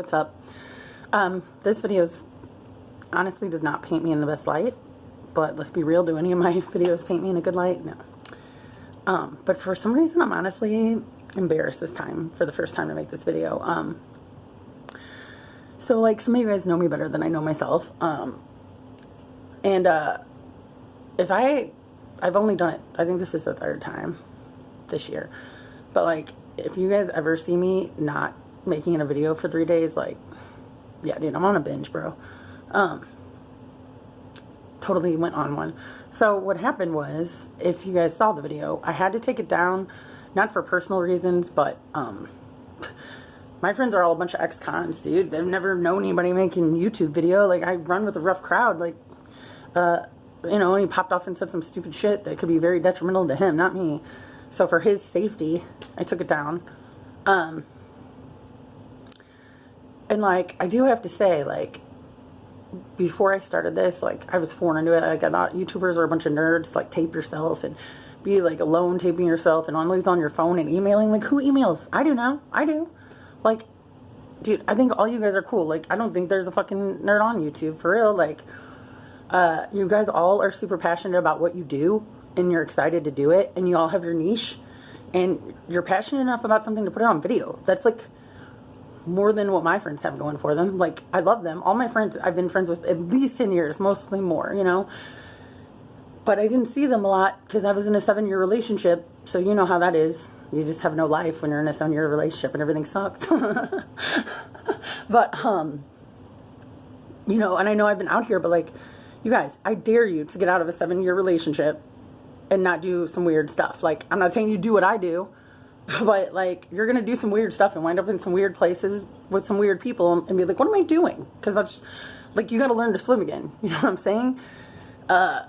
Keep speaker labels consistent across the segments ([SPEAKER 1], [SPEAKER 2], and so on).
[SPEAKER 1] what's up? This video honestly does not paint me in the best light, but let's be real, do any of my videos paint me in a good light? No. But for some reason, I'm honestly embarrassed this time, for the first time to make this video. So like, some of you guys know me better than I know myself. I've only done it, I think this is the third time this year, but like, if you guys ever see me not making a video for 3 days, like, yeah, dude, I'm on a binge, bro. Totally went on one. So what happened was, if you guys saw the video, I had to take it down, not for personal reasons, but, my friends are all a bunch of ex-cons, dude. They've never known anybody making YouTube video. Like, I run with a rough crowd, like, you know, and he popped off and said some stupid shit that could be very detrimental to him, not me. So for his safety, I took it down. And like, I do have to say, like, before I started this, like, I was foreign into it. Like, I thought YouTubers are a bunch of nerds, like, tape yourself and be like alone taping yourself and always on your phone and emailing. Like, who emails? I do now. I do. Like, dude, I think all you guys are cool. Like, I don't think there's a fucking nerd on YouTube, for real. Like, you guys all are super passionate about what you do, and you're excited to do it, and you all have your niche, and you're passionate enough about something to put it on video. That's, like, more than what my friends have going for them. Like, I love them. All my friends, I've been friends with at least 10 years, mostly more, you know? But I didn't see them a lot, because I was in a 7-year relationship, so you know how that is. You just have no life when you're in a 7-year relationship and everything sucks. But, you know, and I know I've been out here, but like, you guys, I dare you to get out of a 7-year relationship and not do some weird stuff. Like, I'm not saying you do what I do, but like, you're going to do some weird stuff and wind up in some weird places with some weird people and be like, what am I doing? Because that's, like, you got to learn to swim again. You know what I'm saying? I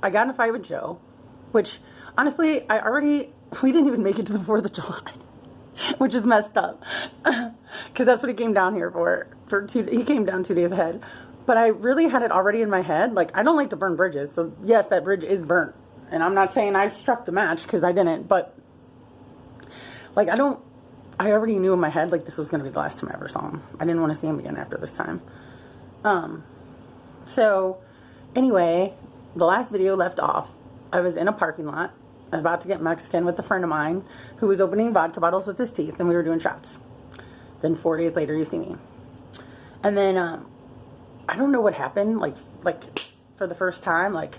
[SPEAKER 1] got in a fight with Joe. Which, honestly, we didn't even make it to the 4th of July, which is messed up, because that's what he came down here for he came down 2 days ahead, but I really had it already in my head, like, I don't like to burn bridges, so yes, that bridge is burnt, and I'm not saying I struck the match, because I didn't, but, like, I already knew in my head, like, this was going to be the last time I ever saw him. I didn't want to see him again after this time. So, anyway, the last video left off. I was in a parking lot, about to get Mexican with a friend of mine who was opening vodka bottles with his teeth, and we were doing shots. Then 4 days later, you see me. And then, I don't know what happened, like, for the first time, like,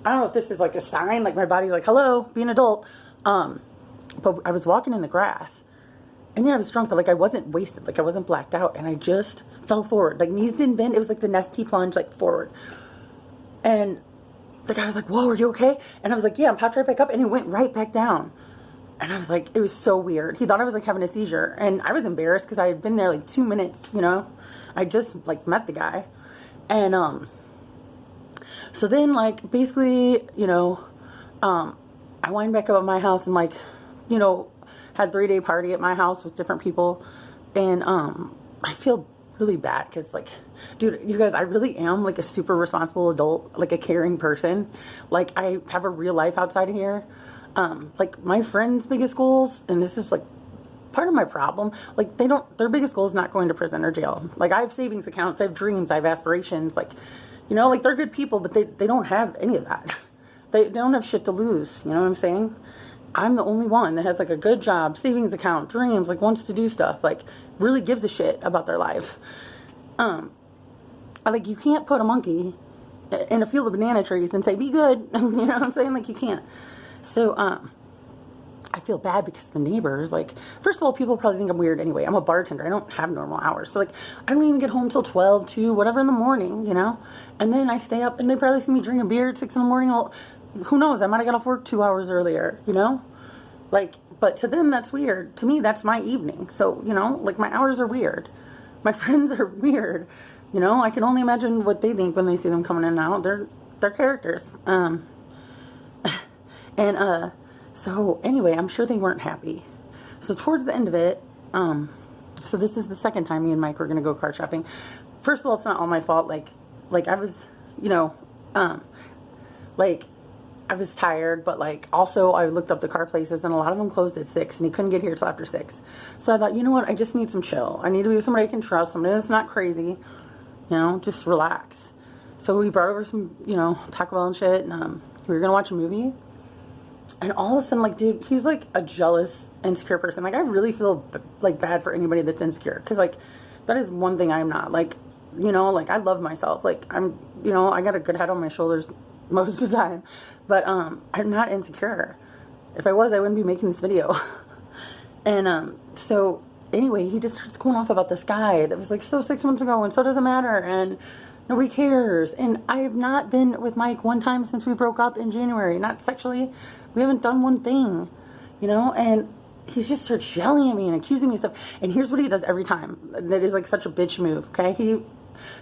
[SPEAKER 1] I don't know if this is, like, a sign, like, my body's like, hello, be an adult. But I was walking in the grass, and yeah, I was drunk, but, like, I wasn't wasted, like, I wasn't blacked out, and I just fell forward. Like, knees didn't bend, it was like the Nestea plunge, like, forward. And the guy was like, whoa, are you okay? And I was like, yeah, I popped right back up, and it went right back down. And I was like, it was so weird. He thought I was, like, having a seizure, and I was embarrassed, because I had been there, like, 2 minutes, you know? I just, like, met the guy. And, so then, like, basically, you know, I wind back up at my house, and, like, you know, had 3-day party at my house with different people, and, I feel really bad, because, like, dude, you guys, I really am, like, a super responsible adult, like, a caring person. Like, I have a real life outside of here. Like, my friends' biggest goals, and this is, like, part of my problem, like, their biggest goal is not going to prison or jail. Like, I have savings accounts, I have dreams, I have aspirations, like, you know, like, they're good people, but they don't have any of that. They don't have shit to lose, you know what I'm saying? I'm the only one that has, like, a good job, savings account, dreams, like, wants to do stuff, like, really gives a shit about their life. Like, you can't put a monkey in a field of banana trees and say, be good. You know what I'm saying? Like, you can't. So, I feel bad because the neighbors, like, first of all, people probably think I'm weird anyway. I'm a bartender. I don't have normal hours. So, like, I don't even get home till 12, 2, whatever in the morning, you know? And then I stay up, and they probably see me drinking beer at 6 in the morning. Well, who knows? I might have got off work 2 hours earlier, you know? Like, but to them, that's weird. To me, that's my evening. So, you know, like, my hours are weird. My friends are weird. You know, I can only imagine what they think when they see them coming in and out. They're characters. So anyway, I'm sure they weren't happy. So towards the end of it, so this is the second time me and Mike were going to go car shopping. First of all, it's not all my fault. Like I was, you know, like, I was tired, but like also I looked up the car places and a lot of them closed at 6 and he couldn't get here till after 6. So I thought, you know what, I just need some chill. I need to be with somebody I can trust, somebody that's not crazy, you know, just relax. So we brought over some, you know, Taco Bell and shit, and we were gonna watch a movie. And all of a sudden, like, dude, he's like a jealous, insecure person. Like, I really feel like bad for anybody that's insecure, because like that is one thing I'm not. Like, you know, like I love myself. Like I'm, you know, I got a good head on my shoulders most of the time. But I'm not insecure. If I was, I wouldn't be making this video. And so anyway, he just starts going off about this guy that was like so 6 months ago, and so doesn't matter, and nobody cares. And I have not been with Mike one time since we broke up in January. Not sexually. We haven't done one thing, you know. And he just starts yelling at me and accusing me of stuff. And here's what he does every time. That is like such a bitch move. Okay,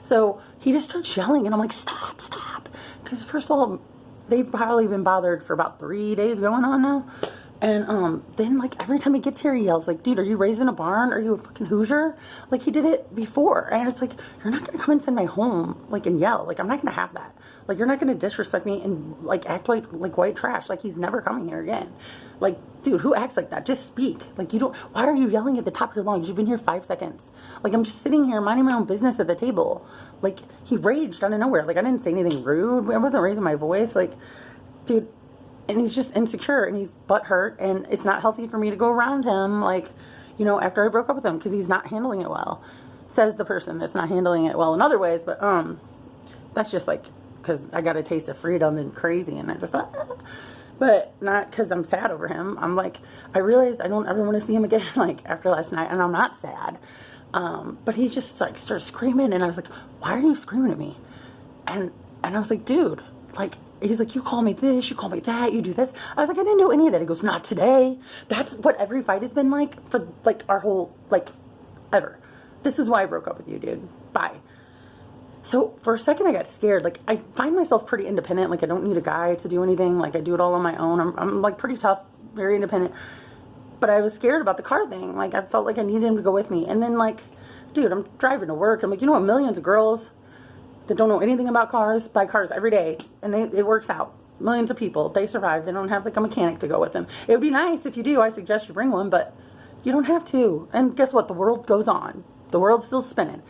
[SPEAKER 1] so he just starts yelling, and I'm like, stop, stop. Because first of all, they've probably been bothered for about 3 days going on now. And then like every time he gets here, he yells like, dude, are you raised in a barn? Are you a fucking Hoosier? Like he did it before. And it's like, you're not going to come inside my home like and yell. Like I'm not going to have that. Like you're not going to disrespect me and like act like white trash. Like he's never coming here again. Like, dude, who acts like that? Just speak. Like you don't, why are you yelling at the top of your lungs? You've been here 5 seconds. Like I'm just sitting here minding my own business at the table. Like he raged out of nowhere. Like I didn't say anything rude. I wasn't raising my voice. Like, dude, and he's just insecure and he's butthurt, and it's not healthy for me to go around him, like, you know, after I broke up with him, because he's not handling it well. Says the person that's not handling it well in other ways, but that's just like because I got a taste of freedom and crazy, and I just thought, but not because I'm sad over him. I'm like, I realized I don't ever want to see him again, like after last night, and I'm not sad. But he just like started screaming, and I was like, why are you screaming at me? And I was like, dude, like, he's like, you call me this, you call me that, you do this. I was like, I didn't do any of that. He goes, not today. That's what every fight has been like for like our whole, like, ever. This is why I broke up with you, dude. Bye. So for a second I got scared. Like I find myself pretty independent. Like I don't need a guy to do anything. Like I do it all on my own. I'm like pretty tough, very independent. But I was scared about the car thing. Like I felt like I needed him to go with me. And then like, dude, I'm driving to work. I'm like, you know what, millions of girls that don't know anything about cars buy cars every day, and it works out. Millions of people, they survive. They don't have like a mechanic to go with them. It would be nice if you do. I suggest you bring one, but you don't have to. And guess what? The world goes on. The world's still spinning.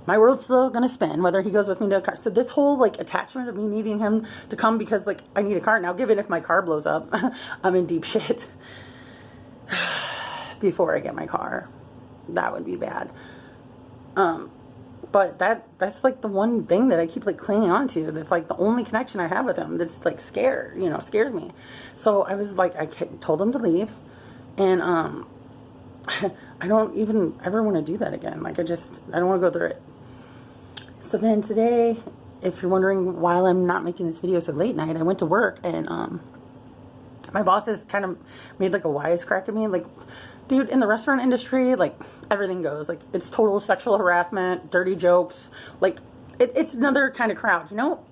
[SPEAKER 1] My world's still gonna spin whether he goes with me to a car. So this whole like attachment of me needing him to come because like I need a car now. Given if my car blows up, I'm in deep shit. Before I get my car, that would be bad. But that's like the one thing that I keep like clinging on to. That's like the only connection I have with him. That's like scares me. So I was like, I told him to leave, and I don't even ever want to do that again. Like I don't want to go through it. So then today, if you're wondering why I'm not making this video so late night, I went to work, and my bosses kind of made like a wisecrack at me, like, dude, in the restaurant industry, like, everything goes. Like, it's total sexual harassment, dirty jokes. Like, it's another kind of crowd, you know?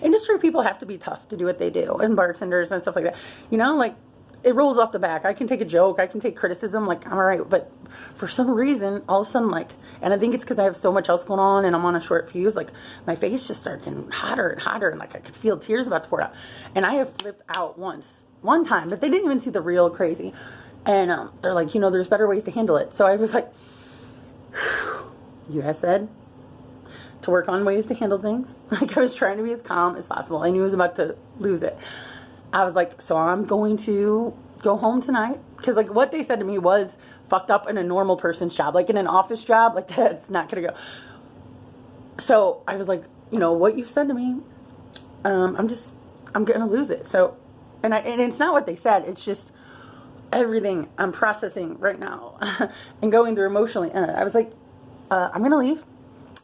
[SPEAKER 1] Industry people have to be tough to do what they do, and bartenders and stuff like that. You know, like, it rolls off the back. I can take a joke. I can take criticism. Like, I'm all right. But for some reason, all of a sudden, like, and I think it's because I have so much else going on and I'm on a short fuse, like, my face just started getting hotter and hotter, and, like, I could feel tears about to pour out. And I have flipped out one time, but they didn't even see the real crazy. And they're like, you know, there's better ways to handle it. So I was like, you have said to work on ways to handle things. Like I was trying to be as calm as possible. I knew I was about to lose it. I was like, so I'm going to go home tonight. Because like what they said to me was fucked up in a normal person's job. Like in an office job, like that's not going to go. So I was like, you know, what you said to me, I'm going to lose it. So, and it's not what they said. It's just everything I'm processing right now and going through emotionally. I was like, I'm going to leave.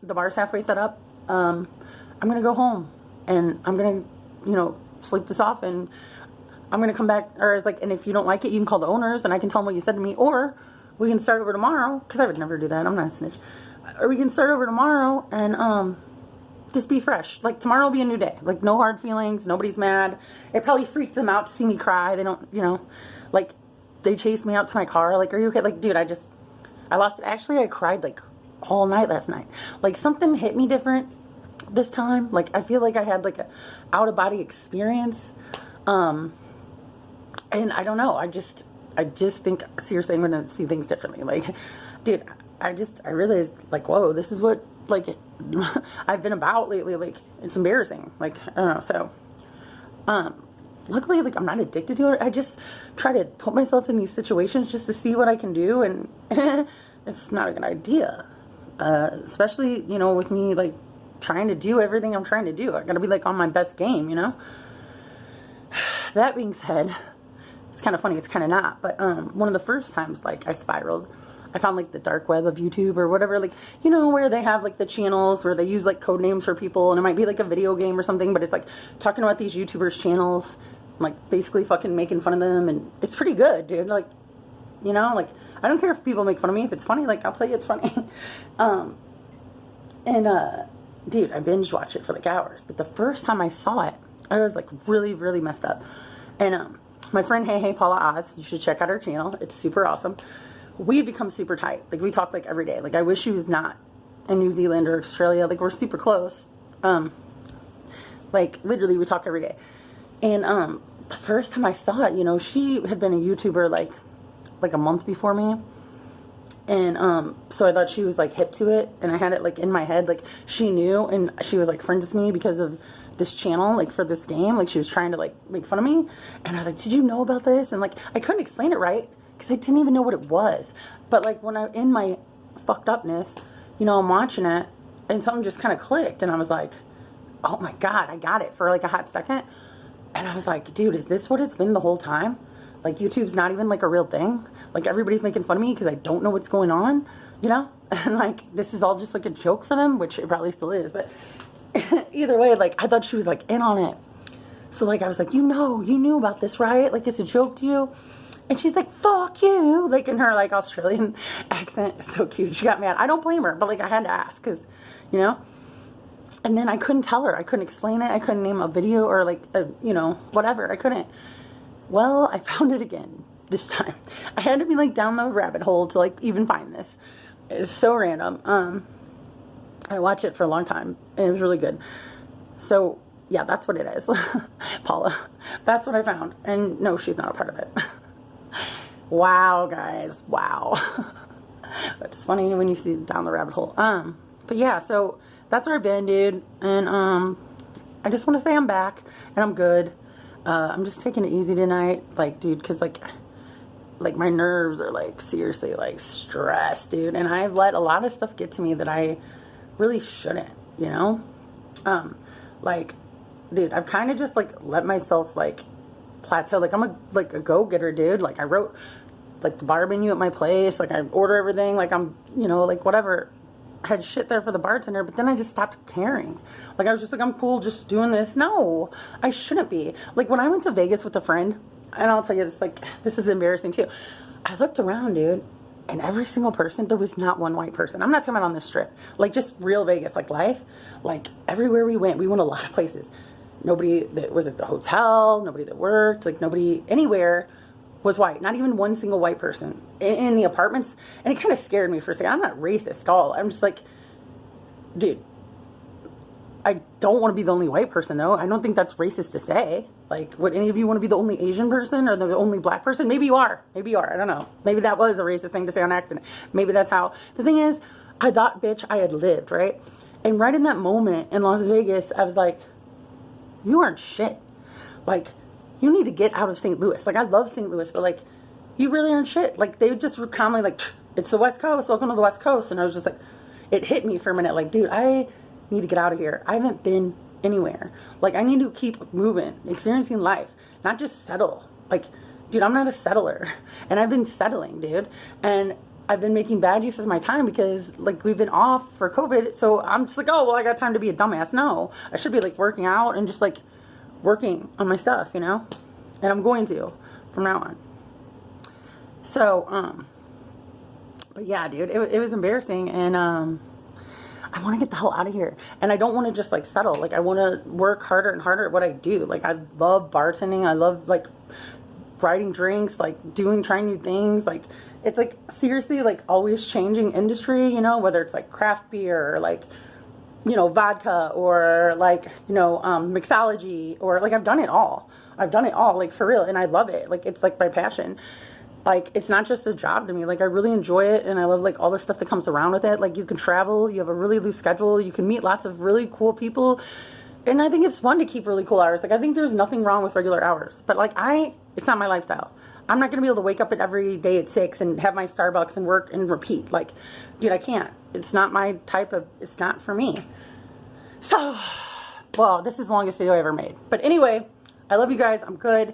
[SPEAKER 1] The bar's halfway set up. I'm going to go home, and I'm going to, you know, sleep this off, and I'm going to come back. Or it's like, and if you don't like it, you can call the owners and I can tell them what you said to me, or we can start over tomorrow, because I would never do that. I'm not a snitch. Or we can start over tomorrow and just be fresh. Like tomorrow will be a new day. Like no hard feelings. Nobody's mad. It probably freaked them out to see me cry. They don't, you know, like they chased me out to my car. Like, are you okay? Like, dude, I lost it. Actually, I cried like all night last night. Like something hit me different. this time. Like, I feel like I had like a out of body experience. And I don't know. I just think, seriously, I'm going to see things differently. Like, dude, I realized, like, whoa, this is what, like, I've been about lately. Like, it's embarrassing. Like, I don't know. So, luckily, like, I'm not addicted to it. I just try to put myself in these situations just to see what I can do. And it's not a good idea. Especially, you know, with me, like, trying to do everything I'm trying to do. I got to be, like, on my best game, you know? That being said, it's kind of funny, it's kind of not, but one of the first times, like, I spiraled, I found, like, the dark web of YouTube or whatever, like, you know, where they have, like, the channels where they use, like, code names for people, and it might be, like, a video game or something, but it's, like, talking about these YouTubers' channels, like, basically fucking making fun of them, and it's pretty good, dude, like, you know, like, I don't care if people make fun of me, if it's funny, like, I'll tell you it's funny. Dude, I binge watched it for, like, hours, but the first time I saw it, I was, like, really, really messed up, and, my friend, Hey Paula Oz, you should check out her channel. It's super awesome. We've become super tight. Like, we talk, like, every day. Like, I wish she was not in New Zealand or Australia. Like, we're super close. Like, literally, we talk every day. And, the first time I saw it, you know, she had been a YouTuber, like a month before me. And, so I thought she was, like, hip to it. And I had it, like, in my head. Like, she knew, and she was, like, friends with me because of this channel, like, for this game. Like, she was trying to, like, make fun of me, and I was like, did you know about this? And, like, I couldn't explain it right because I didn't even know what it was. But, like, when I, in my fucked upness, you know, I'm watching it, and something just kind of clicked, and I was like, oh my god, I got it for, like, a hot second. And I was like, dude, is this what it's been the whole time? Like, YouTube's not even, like, a real thing. Like, everybody's making fun of me because I don't know what's going on, you know? And, like, this is all just, like, a joke for them, which it probably still is, but either way, like, I thought she was, like, in on it. So, like, I was like, you knew about this, right? Like, it's a joke to you? And she's like, fuck you, like, in her, like, Australian accent. So cute. She got mad. I don't blame her, but, like, I had to ask, because, you know? And then I couldn't tell her. I couldn't explain it. I couldn't name a video or, like, you know, whatever. I couldn't. Well, I found it again this time. I had to be, like, down the rabbit hole to, like, even find this. It's so random. I watched it for a long time, and it was really good. So, yeah, that's what it is. Paula. That's what I found. And no, she's not a part of it. Wow, guys. Wow. It's funny when you see down the rabbit hole. But yeah, so that's where I've been, dude. And, I just want to say I'm back, and I'm good. I'm just taking it easy tonight. Like, dude, because, like, my nerves are, like, seriously, like, stressed, dude. And I've let a lot of stuff get to me that I really shouldn't, you know? Like, dude, I've kind of just, like, let myself, like, plateau. Like, I'm a go-getter, dude. Like, I wrote, like, the bar menu at my place. Like, I order everything. Like, I'm, you know, like, whatever. I had shit there for the bartender, but then I just stopped caring. Like, I was just like, I'm cool just doing this. No, I shouldn't be. Like, when I went to Vegas with a friend, and I'll tell you this, like, this is embarrassing, too. I looked around, dude. And every single person, there was not one white person. I'm not talking about on this strip. Like, just real Vegas, like, life. Like, everywhere we went a lot of places. Nobody that was at the hotel, nobody that worked, like, nobody anywhere was white. Not even one single white person in the apartments. And it kind of scared me for a second. I'm not racist at all. I'm just like, dude, I don't want to be the only white person, though. I don't think that's racist to say. Like, would any of you want to be the only Asian person or the only black person? Maybe you are. Maybe you are. I don't know. Maybe that was a racist thing to say on accident. Maybe that's how. The thing is, I thought, bitch, I had lived, right? And right in that moment in Las Vegas, I was like, you aren't shit. Like, you need to get out of St. Louis. Like, I love St. Louis, but, like, you really aren't shit. Like, they just were calmly like, it's the West Coast. Welcome to the West Coast. And I was just like, it hit me for a minute. Like, dude, I need to get out of here. I haven't been anywhere. Like, I need to keep moving, experiencing life, not just settle. Like, dude, I'm not a settler. And I've been settling, dude. And I've been making bad use of my time because, like, we've been off for COVID. So I'm just like, oh, well, I got time to be a dumbass. No, I should be, like, working out and just, like, working on my stuff, you know? And I'm going to from now on. So, but yeah, dude, it was embarrassing. And, I want to get the hell out of here. And I don't want to just, like, settle. Like, I want to work harder and harder at what I do. Like, I love bartending. I love, like, writing drinks, like, trying new things. Like, it's, like, seriously, like, always changing industry, you know, whether it's, like, craft beer or, like, you know, vodka, or like, you know, mixology, or like, I've done it all. I've done it all, like, for real, and I love it. Like, it's like my passion. Like, it's not just a job to me. Like, I really enjoy it, and I love, like, all the stuff that comes around with it. Like, you can travel, you have a really loose schedule, you can meet lots of really cool people, and I think it's fun to keep really cool hours. Like, I think there's nothing wrong with regular hours, but like, it's not my lifestyle. I'm not gonna be able to wake up every day at 6 and have my Starbucks and work and repeat. Like, dude, I can't. It's not my type of, it's not for me. So, well, this is the longest video I ever made. But anyway, I love you guys. I'm good.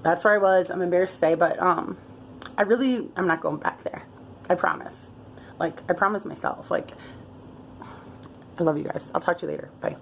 [SPEAKER 1] That's where I was. I'm embarrassed to say, but I'm not going back there. I promise. Like, I promise myself. Like, I love you guys. I'll talk to you later. Bye.